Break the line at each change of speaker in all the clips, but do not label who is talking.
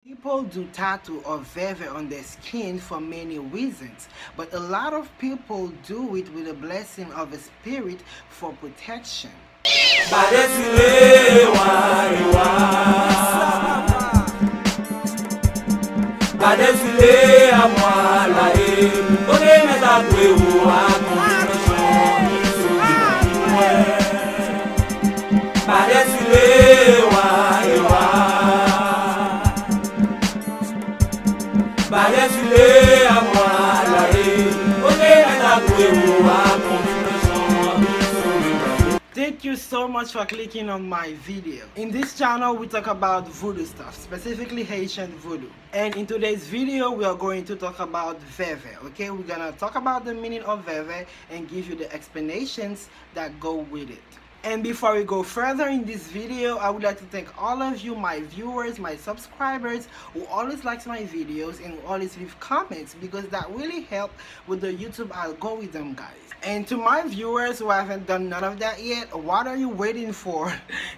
People do tattoo or veve on their skin for many reasons, but a lot of people do it with the blessing of a spirit for protection. Thank you so much for clicking on my video. In this channel we talk about voodoo stuff, specifically Haitian voodoo. And in today's video we are going to talk about veve. Okay, we're gonna talk about the meaning of veve and give you the explanations that go with it. And before we go further in this video, I would like to thank all of you, my viewers, my subscribers, who always likes my videos and always leave comments, because that really helps with the YouTube algorithm, guys. And to my viewers who haven't done none of that yet, what are you waiting for?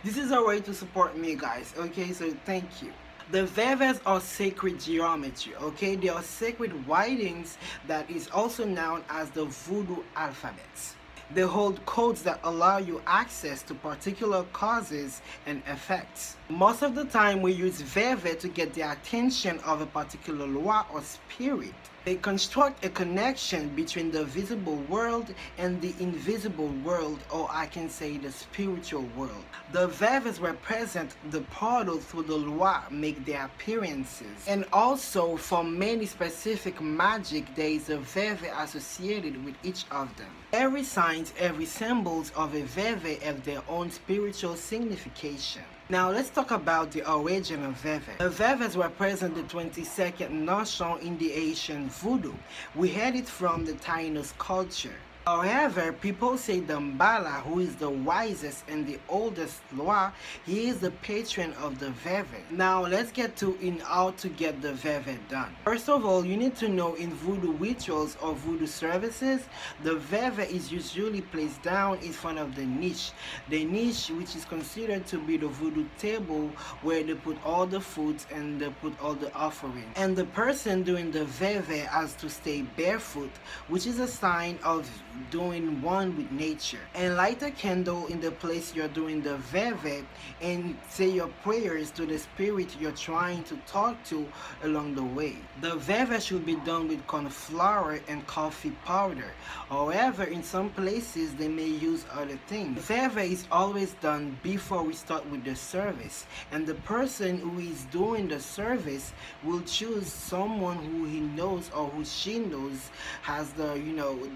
This is a way to support me, guys. Okay, so thank you. The veves are sacred geometry, okay? They are sacred writings that is also known as the voodoo alphabets. They hold codes that allow you access to particular causes and effects. Most of the time we use veve to get the attention of a particular loi or spirit. They construct a connection between the visible world and the invisible world, or I can say the spiritual world. The veves represent the portal through the loi make their appearances. And also for many specific magic, there is a veve associated with each of them. Every sign, every symbols of a veve have their own spiritual signification. Now let's talk about the origin of veve. The veves represent the 22nd notion in the Haitian voodoo. We had it from the Taínos culture. However, people say the Mbala, who is the wisest and the oldest loi, he is the patron of the veve. Now let's get to how to get the veve done. First of all, you need to know in voodoo rituals or voodoo services, the veve is usually placed down in front of the niche. The niche, which is considered to be the voodoo table where they put all the foods and they put all the offerings. And the person doing the veve has to stay barefoot, which is a sign of doing one with nature. And light a candle in the place you're doing the veve and say your prayers to the spirit you're trying to talk to along the way. The veve should be done with corn flour and coffee powder. However, in some places they may use other things. Veve is always done before we start with the service, and the person who is doing the service will choose someone who he knows or who she knows has the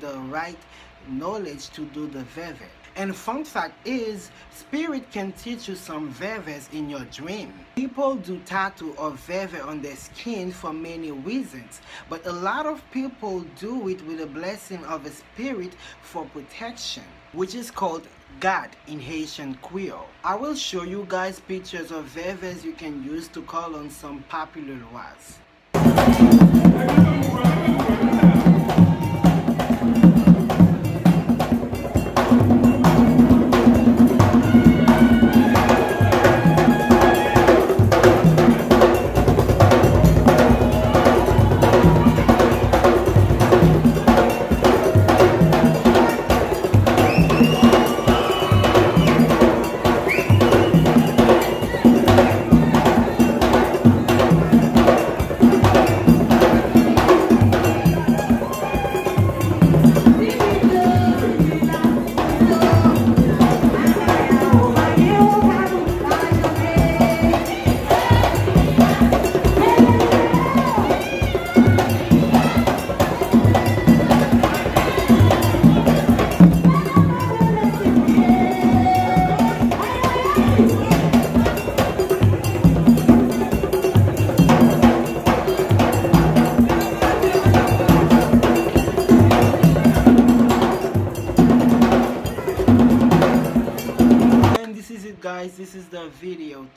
the right knowledge to do the veve. And fun fact is, spirit can teach you some veves in your dream. People do tattoo or veve on their skin for many reasons, but a lot of people do it with the blessing of a spirit for protection, which is called God in Haitian Creole. I will show you guys pictures of veves you can use to call on some popular lois.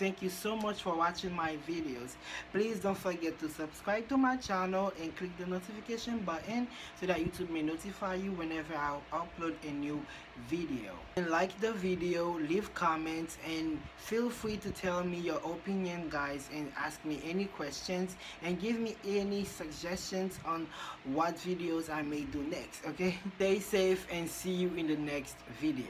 thank you so much for watching my videos. Please don't forget to subscribe to my channel and click the notification button so that YouTube may notify you whenever I upload a new video. And like the video, leave comments, and feel free to tell me your opinion, guys, and ask me any questions and give me any suggestions on what videos I may do next. Okay, stay safe and see you in the next video.